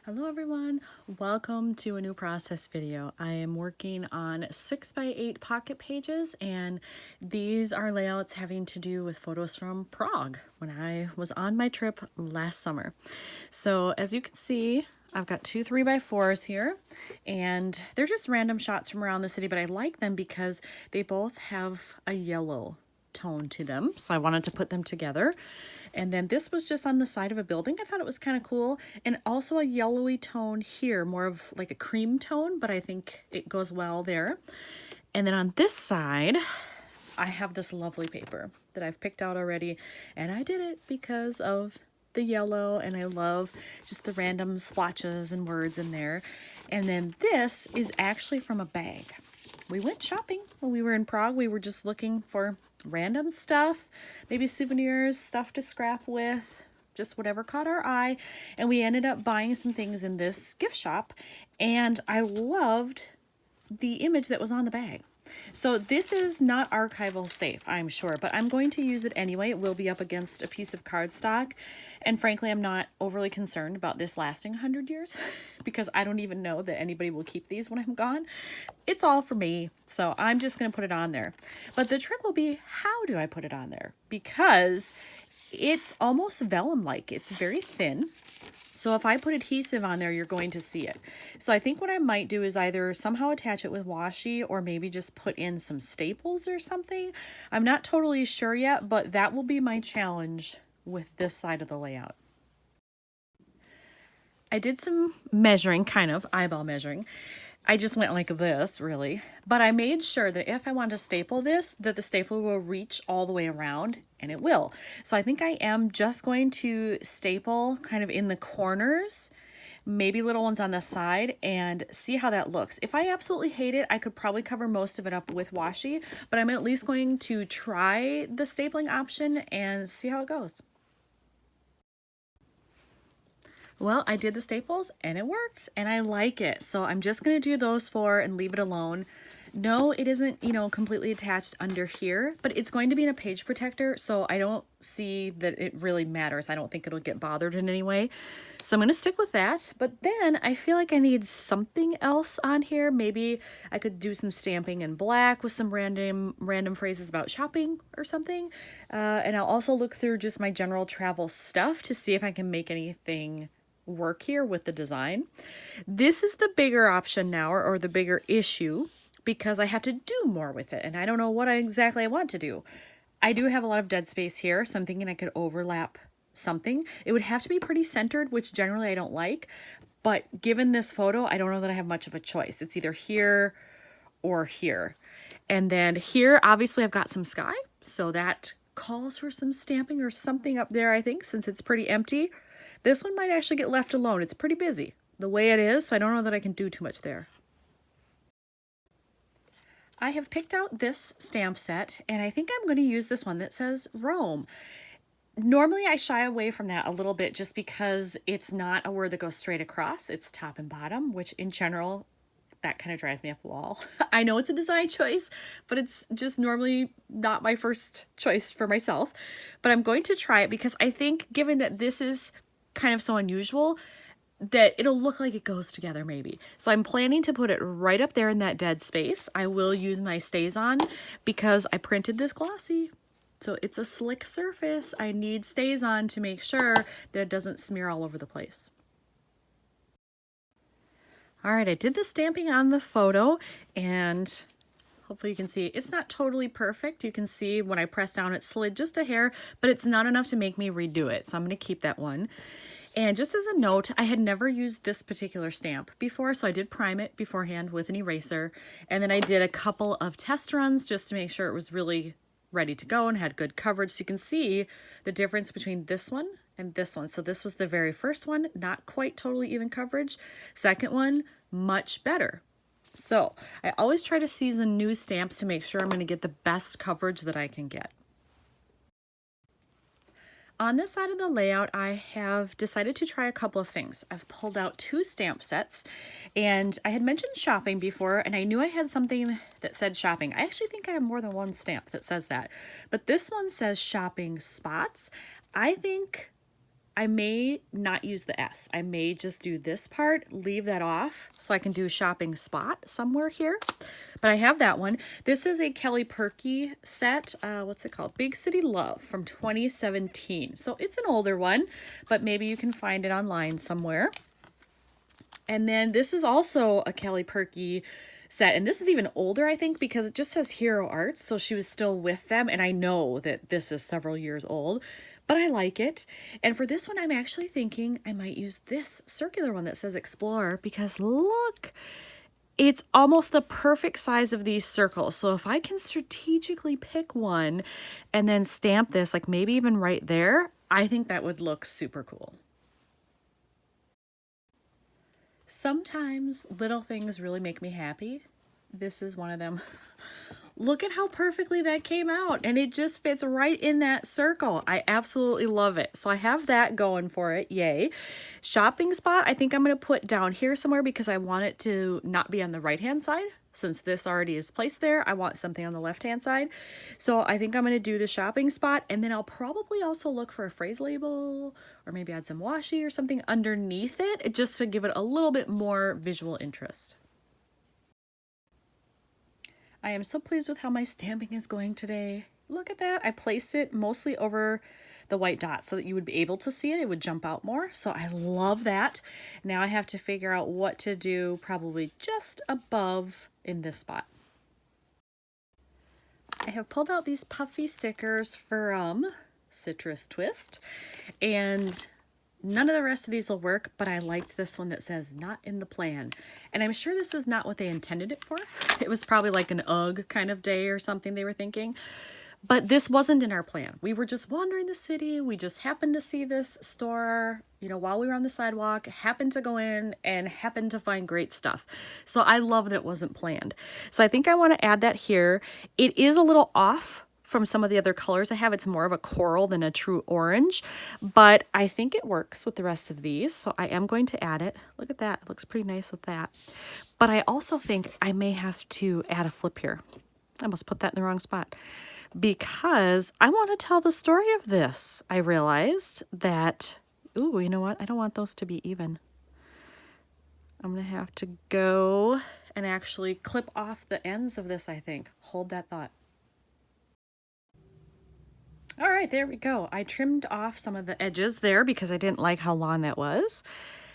Hello everyone, welcome to a new process video. I am working on 6x8 pocket pages, and these are layouts having to do with photos from Prague when I was on my trip last summer. So as you can see, I've got two 3x4s here, and they're just random shots from around the city, but I like them because they both have a yellow tone to them, so I wanted to put them together. And then this was just on the side of a building. I thought it was kind of cool, and also a yellowy tone here, more of like a cream tone, but I think it goes well there. And then on this side I have this lovely paper that I've picked out already, and I did it because of the yellow, and I love just the random splotches and words in there. And then this is actually from a bag. We went shopping when we were in Prague. We were just looking for random stuff, maybe souvenirs, stuff to scrap with, just whatever caught our eye. And we ended up buying some things in this gift shop, and I loved the image that was on the bag. So this is not archival safe, I'm sure, but I'm going to use it anyway. It will be up against a piece of cardstock, and frankly, I'm not overly concerned about this lasting 100 years because I don't even know that anybody will keep these when I'm gone. It's all for me, so I'm just going to put it on there. But the trick will be, how do I put it on there? Because it's almost vellum-like. It's very thin. So if I put adhesive on there, you're going to see it. So I think what I might do is either somehow attach it with washi, or maybe just put in some staples or something. I'm not totally sure yet, but that will be my challenge with this side of the layout. I did some measuring, kind of eyeball measuring. I just went like this, really. But I made sure that if I want to staple this, that the stapler will reach all the way around, and it will. So I think I am just going to staple kind of in the corners, maybe little ones on the side, and see how that looks. If I absolutely hate it, I could probably cover most of it up with washi, but I'm at least going to try the stapling option and see how it goes. Well, I did the staples and it works, and I like it. So I'm just going to do those four and leave it alone. No, it isn't, completely attached under here, but it's going to be in a page protector, so I don't see that it really matters. I don't think it'll get bothered in any way. So I'm going to stick with that, but then I feel like I need something else on here. Maybe I could do some stamping in black with some random phrases about shopping or something. And I'll also look through just my general travel stuff to see if I can make anything work here with the design. This is the bigger option now, or the bigger issue, because I have to do more with it, and I don't know what exactly I want to do. I do have a lot of dead space here, so I'm thinking I could overlap something. It would have to be pretty centered, which generally I don't like, but given this photo, I don't know that I have much of a choice. It's either here or here. And then here, obviously I've got some sky, so that calls for some stamping or something up there, I think, since it's pretty empty. This one might actually get left alone. It's pretty busy the way it is, so I don't know that I can do too much there. I have picked out this stamp set, and I think I'm going to use this one that says Rome. Normally I shy away from that a little bit just because it's not a word that goes straight across. It's top and bottom, which in general, that kind of drives me up a wall. I know it's a design choice, but it's just normally not my first choice for myself. But I'm going to try it because I think, given that this is kind of so unusual, that it'll look like it goes together maybe. So I'm planning to put it right up there in that dead space. I will use my Stays-On because I printed this glossy. So it's a slick surface. I need Stays-On to make sure that it doesn't smear all over the place. All right, I did the stamping on the photo, and hopefully you can see it's not totally perfect. You can see when I press down it slid just a hair, but it's not enough to make me redo it. So I'm going to keep that one. And just as a note, I had never used this particular stamp before, so I did prime it beforehand with an eraser. And then I did a couple of test runs just to make sure it was really ready to go and had good coverage. So you can see the difference between this one and this one. So this was the very first one, not quite totally even coverage. Second one, much better. So I always try to season new stamps to make sure I'm going to get the best coverage that I can get. On this side of the layout, I have decided to try a couple of things. I've pulled out two stamp sets, and I had mentioned shopping before, and I knew I had something that said shopping. I actually think I have more than one stamp that says that, but this one says shopping spots. I think I may not use the S. I may just do this part, leave that off so I can do shopping spot somewhere here. But I have that one. This is a Kelly Perky set. What's it called? Big City Love from 2017. So it's an older one, but maybe you can find it online somewhere. And then this is also a Kelly Perky set. And this is even older, I think, because it just says Hero Arts. So she was still with them. And I know that this is several years old, but I like it. And for this one, I'm actually thinking I might use this circular one that says Explore, because look, it's almost the perfect size of these circles. So if I can strategically pick one and then stamp this, like maybe even right there, I think that would look super cool. Sometimes little things really make me happy. This is one of them. Look at how perfectly that came out, and it just fits right in that circle. I absolutely love it. So I have that going for it. Yay. Shopping spot, I think I'm going to put down here somewhere because I want it to not be on the right-hand side. Since this already is placed there, I want something on the left-hand side. So I think I'm going to do the shopping spot, and then I'll probably also look for a phrase label or maybe add some washi or something underneath it just to give it a little bit more visual interest. I am so pleased with how my stamping is going today. Look at that. I placed it mostly over the white dot so that you would be able to see it. It would jump out more. So I love that. Now I have to figure out what to do probably just above in this spot. I have pulled out these puffy stickers from Citrus Twist, and none of the rest of these will work, but I liked this one that says not in the plan. And I'm sure this is not what they intended it for. It was probably like an UGG kind of day or something they were thinking. But this wasn't in our plan. We were just wandering the city. We just happened to see this store, you know, while we were on the sidewalk, happened to go in and happened to find great stuff. So I love that it wasn't planned. So I think I want to add that here. It is a little off from some of the other colors I have. It's more of a coral than a true orange, but I think it works with the rest of these. So I am going to add it. Look at that. It looks pretty nice with that. But I also think I may have to add a flip here. I almost put that in the wrong spot, because I want to tell the story of this. I realized that, ooh, you know what? I don't want those to be even. I'm going to have to go and actually clip off the ends of this, I think. Hold that thought. All right, there we go. I trimmed off some of the edges there because I didn't like how long that was.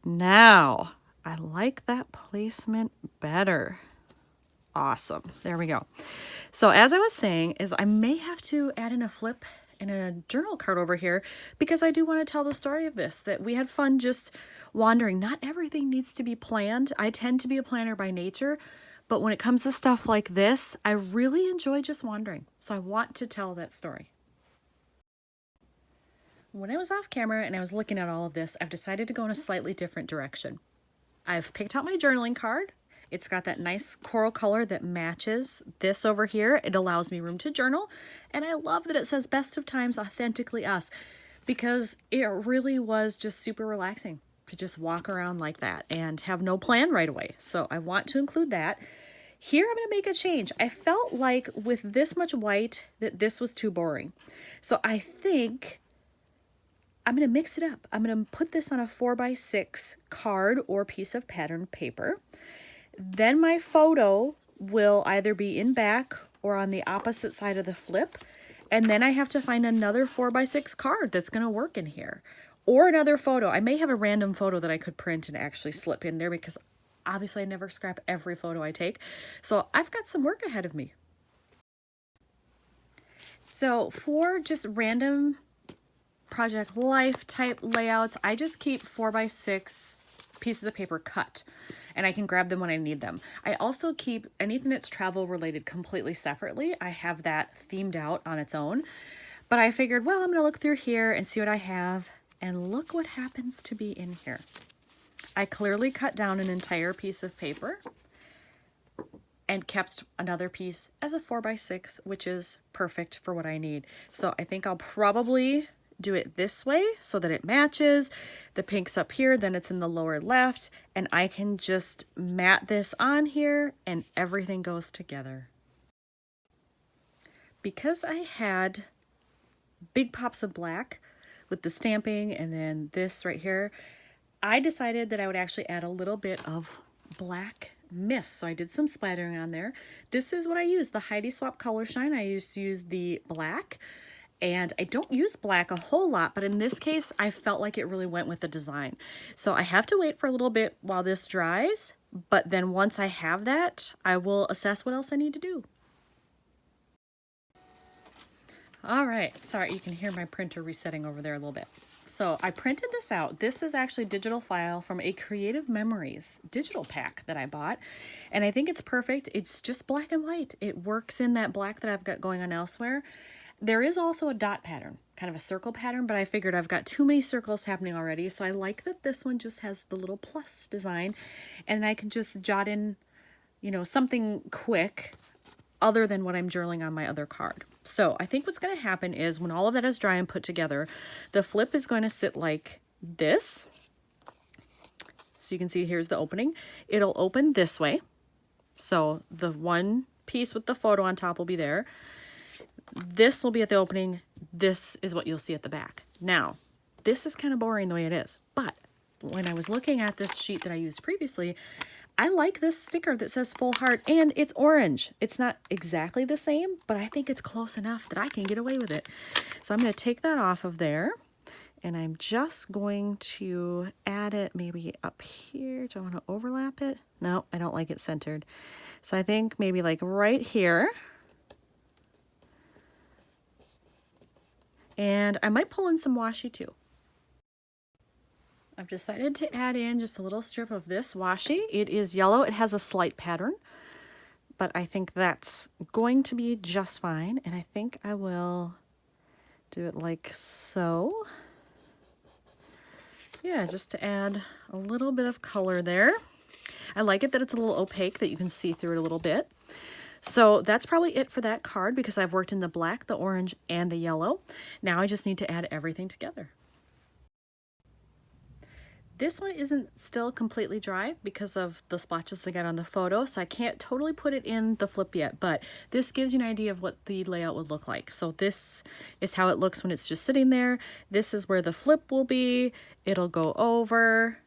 Now, I like that placement better. Awesome. There we go. So as I was saying, is I may have to add in a flip and a journal card over here because I do want to tell the story of this, that we had fun just wandering. Not everything needs to be planned. I tend to be a planner by nature, but when it comes to stuff like this, I really enjoy just wandering. So I want to tell that story. When I was off camera and I was looking at all of this, I've decided to go in a slightly different direction. I've picked out my journaling card. It's got that nice coral color that matches this over here. It allows me room to journal. And I love that it says Best of Times Authentically Us, because it really was just super relaxing to just walk around like that and have no plan right away. So I want to include that. Here I'm going to make a change. I felt like with this much white that this was too boring. So I think I'm going to mix it up. I'm going to put this on a 4x6 card or piece of patterned paper. Then my photo will either be in back or on the opposite side of the flip. And then I have to find another 4x6 card that's going to work in here. Or another photo. I may have a random photo that I could print and actually slip in there because obviously I never scrap every photo I take. So I've got some work ahead of me. So for just random Project Life type layouts, I just keep 4x6 pieces of paper cut, and I can grab them when I need them. I also keep anything that's travel related completely separately. I have that themed out on its own, but I figured, well, I'm going to look through here and see what I have, and look what happens to be in here. I clearly cut down an entire piece of paper and kept another piece as a 4x6, which is perfect for what I need. So I think I'll probably do it this way so that it matches. The pink's up here, then it's in the lower left, and I can just mat this on here and everything goes together. Because I had big pops of black, with the stamping, and then this right here. I decided that I would actually add a little bit of black mist. So I did some splattering on there. This is what I use, the Heidi Swap Color Shine. I used to use the black, and I don't use black a whole lot, but in this case, I felt like it really went with the design. So I have to wait for a little bit while this dries, but then once I have that, I will assess what else I need to do. All right, sorry, you can hear my printer resetting over there a little bit. So I printed this out. This is actually a digital file from a Creative Memories digital pack that I bought. And I think it's perfect. It's just black and white. It works in that black that I've got going on elsewhere. There is also a dot pattern, kind of a circle pattern, but I figured I've got too many circles happening already. So I like that this one just has the little plus design, and I can just jot in, you know, something quick other than what I'm journaling on my other card. So I think what's going to happen is when all of that is dry and put together, the flip is going to sit like this. So you can see here's the opening. It'll open this way. So the one piece with the photo on top will be there. This will be at the opening. This is what you'll see at the back. Now, this is kind of boring the way it is, but when I was looking at this sheet that I used previously, I like this sticker that says full heart, and it's orange. It's not exactly the same, but I think it's close enough that I can get away with it. So I'm going to take that off of there, and I'm just going to add it maybe up here. Do I want to overlap it? No, I don't like it centered. So I think maybe like right here. And I might pull in some washi too. I've decided to add in just a little strip of this washi. It is yellow. It has a slight pattern, but I think that's going to be just fine. And I think I will do it like so. Yeah, just to add a little bit of color there. I like it that it's a little opaque, that you can see through it a little bit. So that's probably it for that card, because I've worked in the black, the orange, and the yellow. Now I just need to add everything together. This one isn't still completely dry because of the splotches they got on the photo, so I can't totally put it in the flip yet, but this gives you an idea of what the layout would look like. So this is how it looks when it's just sitting there. This is where the flip will be. It'll go over.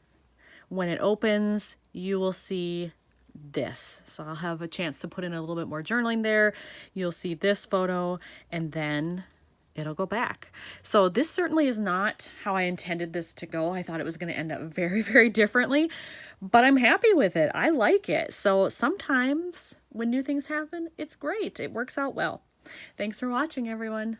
When it opens, you will see this. So I'll have a chance to put in a little bit more journaling there. You'll see this photo, and then it'll go back. So this certainly is not how I intended this to go. I thought it was going to end up very, very differently, but I'm happy with it. I like it. So sometimes when new things happen, it's great. It works out well. Thanks for watching, everyone.